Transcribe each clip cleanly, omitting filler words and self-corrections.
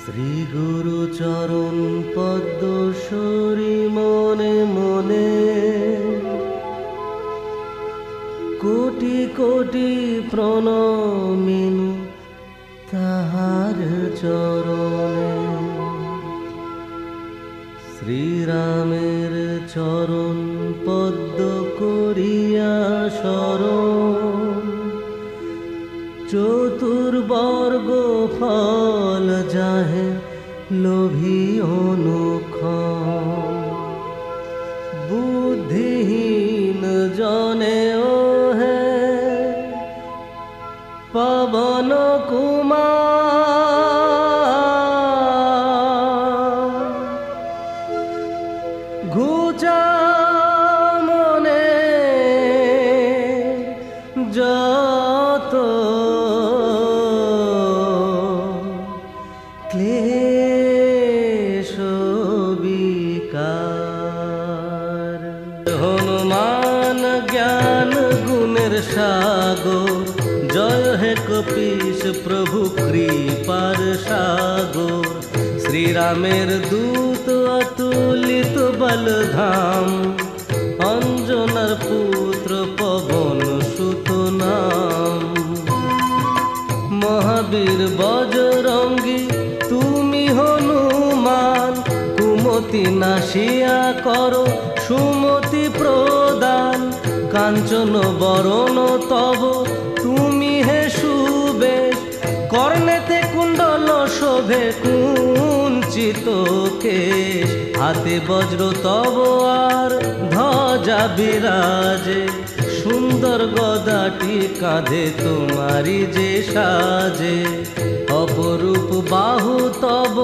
শ্রী গুরু চরণ পদ্ম সরি মনে মনে কোটি কোটি প্রণমিনু তাহার চরণে। শ্রীরামের চরণ পদ্ম করিয়া শরণ, চতুর্বর্গ ফল যাহে লোভী অনুক্ষণ। বুদ্ধিহীন জনে ও হে পবন কুমার, ঘুচা মনে যত ক্লেশ বিকার। হনুমান জ্ঞান গুণের সাগর, জয় হে কপীশ প্রভু কৃপার সাগর। শ্রীরামের দূত অতুলিত বলধাম, অঞ্জনার পুত্র পবন সুত নাম। মহাবীর বজরঙ্গী তুমি হনুমান, কুমতি নাশিয়া করো সুমতি প্রদান। কাঞ্চন বরণ তব তুমি হে সুবেশ, কর্ণেতে কুণ্ডল শোভে কুঞ্চিত কেশ। হাতে বজ্র তব আর ধ্বজা বিরাজে, সুন্দর গদাটি কাঁধে তোমারি যে সাজে। অপরূপ বাহু তব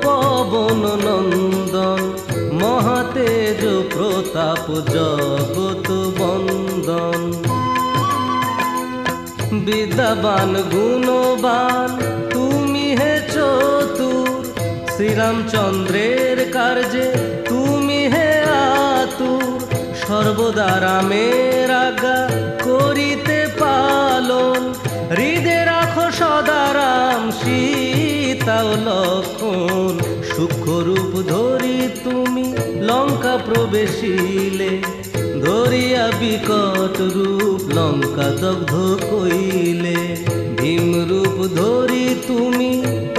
পবন নন্দন, মহাতেজ প্রতাপ জগত বন্দন। বিদ্যাবান গুণবান তুমি হে চতুর, শ্রীরামচন্দ্রের কার্যে তুমি হে আতুর। সর্বদা রামের আজ্ঞা করিতে পালন, হৃদে রাখো সদা রাম সীতা ও লক্ষণ। সূক্ষ্মরূপ ধরি তুমি লঙ্কা প্রবেশিলে, ধরিয়া বিকট রূপ লঙ্কা দগ্ধ কইলে। ভীম রূপ ধরি তুমি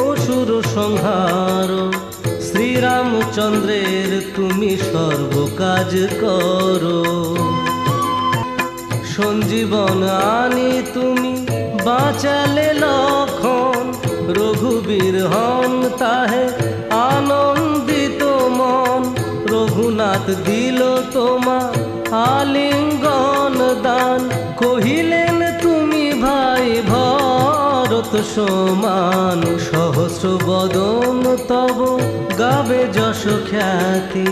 অসুর সংহার, শ্রীরামচন্দ্রের তুমি সর্বকাজ করো। সঞ্জীবন আনি তুমি বাঁচালে লক্ষণ, রঘুবীর হন তাহে আনন্দিত মন। রঘুনাথ দিল তোমা আলিঙ্গন দান, কহিলেন তুমি ভাই ভরত সমান। সহস্র বদন তব গাবে যশ খ্যাতি,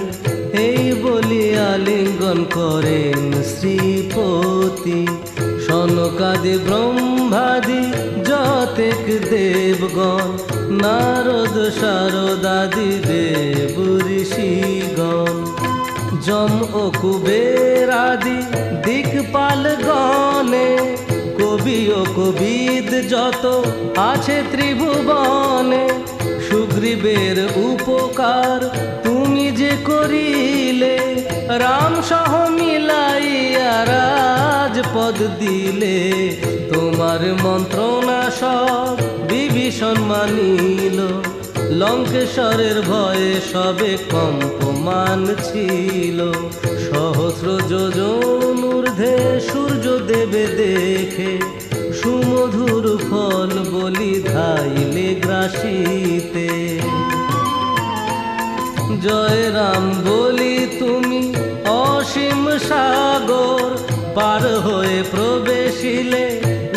এই বলি আলিঙ্গন করেন শ্রীপতি। সনকাদি ব্রহ্মাদি যতেক দেবগণ, নারদ শারদাদি দেব ঋষিগণ। যম ও কুবের আদি দিকপাল গণে, কবি ও কবিদ যত আছে ত্রিভুবনে। সুগ্রীবের উপকার তুমি যে করিলে, রাম সহ মিলাইয়া রাজপদ দিলে। তোমার মন্ত্রণা সব বিভীষণ মানিল, লঙ্কেশ্বরের ভয়ে সবে কম্পমান ছিল। সহস্র যোজন ঊর্ধ্বে সূর্য দেবে দেখে, সুমধুর ফল বলি ধাইলে গ্রাসিতে। জয় রাম বলি তুমি অসীম সাগর, পার হয়ে প্রবেশিলে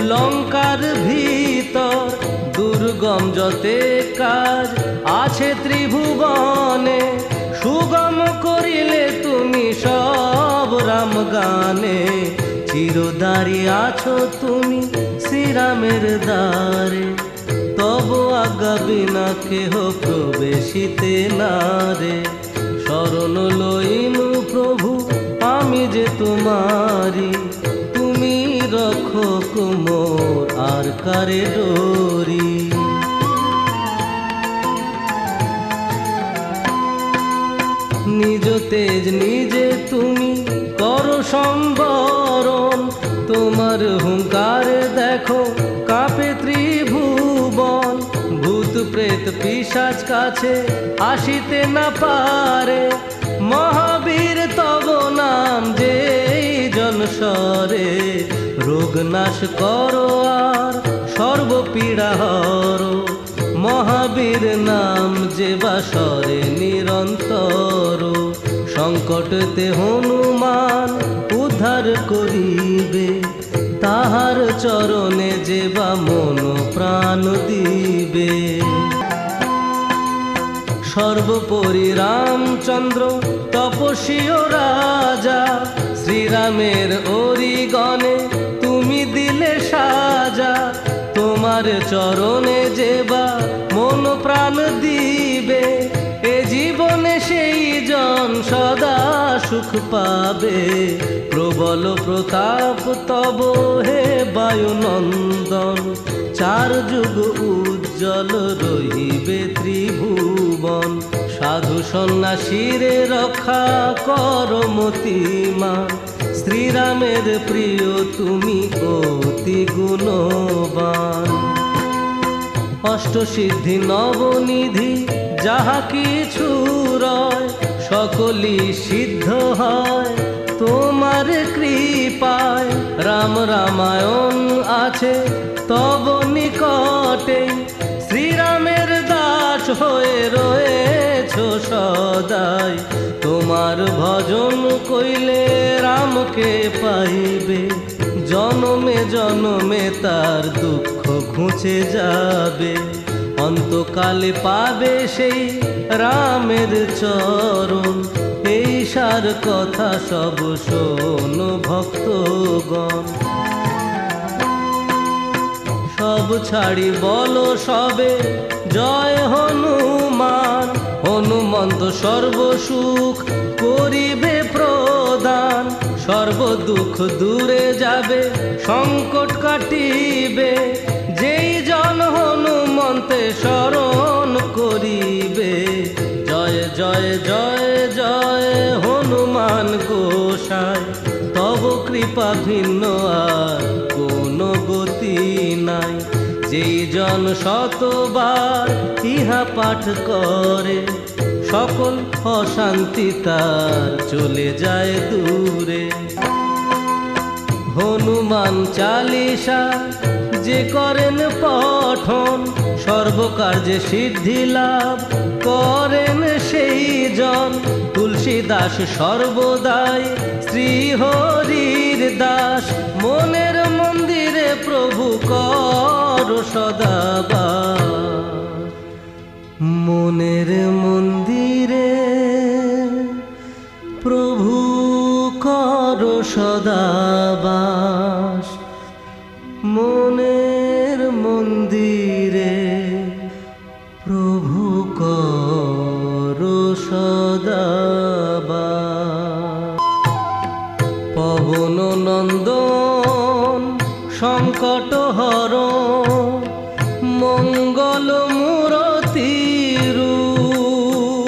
লঙ্কার ভিতর। দুর্গম যতে কাজ আছে ত্রিভুবনে, সুগম করিলে তুমি সব রাম গানে। চিরদারি আছো তুমি শ্রীরামের দ্বারে, তব আজ্ঞা বিনা কেহ প্রবেশিতে নারে। শরণ লইনু প্রভু আমি যে তোমারি, তুমি রক্ষক মোর আর কারে ডোরি। নিজ তেজ নিজে তুমি করো সম্বরণ, তোমার হুঙ্কারে দেখো কাঁপে ত্রিভুবন। ভূত প্রেত পিশাচ কাছে আসিতে না পারে, মহাবীর তব নাম যেই জনস্বরে। রোগ নাশ করো আর সর্বপীড়া হরো, মহাবীর নাম যে বাসরে নিরন্তর। সংকটতে হনুমান উদ্ধার করিবে, তাহার চরণে যে বা মন প্রাণ দিবে। সর্বোপরি রামচন্দ্র তপস্বী ও রাজা, শ্রীরামের অরিগণে তুমি দিলে সাজা। তোমার চরণে যে বা মন প্রাণ দিবে, এ জীবনে সেই জন সদা সুখ পাবে। প্রবল প্রতাপ তব হে বায়ুনন্দন, চার যুগ উজ্জ্বল রহিবে ত্রিভুবন। সাধু সন্ন্যাসীরে রক্ষা কর মতিমান, শ্রীরামের প্রিয় তুমি অতি গুণবান। অষ্টসিদ্ধি নবনিধি যাহা কিছু রয়, সকলই সিদ্ধ হয় তোমার কৃপায়। রাম রামায়ণ আছে তব নিকটে, শ্রীরামের দাস হয়ে রয়েছ সদাই। তোমার ভজন কইলে রামকে পাইবে, জনমে জনমে তার দুঃখ ঘুচে যাবে। অন্তকালে পাবে সেই রামের চরণ, এই সার কথা সব শোনো ভক্তগণ। সব ছাড়ি বলো সবে জয় হনুমান, হনুমন্ত সর্বসুখ করিবে প্রদান। সর্ব দুঃখ দূরে যাবে সংকট কাটিবে, যেই জন হনুমন্তে শরণ করিবে। জয় জয় জয় জয় হনুমান গোসাই, তব কৃপা ভিন্ন আর কোনো গতি নাই। যেই জন শতবার ইহা পাঠ করে, সকল অশান্তি তার চলে যায় দূরে। হনুমান চালিসা যে করেন পঠন, সর্বকার্যে সিদ্ধি লাভ করেন সেই জন। তুলসীদাস সর্বদাই শ্রীহরির দাস, মনের মন্দিরে প্রভু কর সদাবাস। মনের মন্দিরে প্রভু কর সদাবাস, মনের মন্দিরে প্রভু কর সদাবাস। পবন নন্দন সংকট হরণ, মঙ্গল মূরতি রূপ।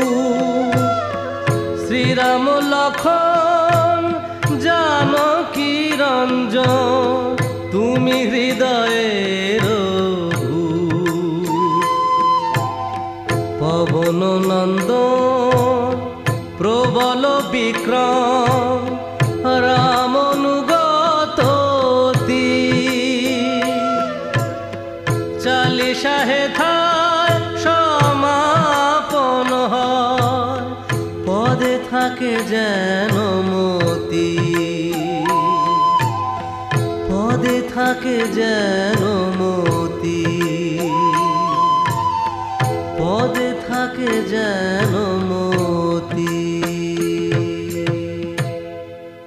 শ্রীরাম লক্ষণ জানকী রঞ্জন, তুমি হৃদয়ের ভূপ। পবন নন্দন প্রবল বিক্রম, রাম অনুগত চালিশা হেথায় সমাপন হয়, পদে থাকে যেন মতি, পদে থাকে যেন মতি।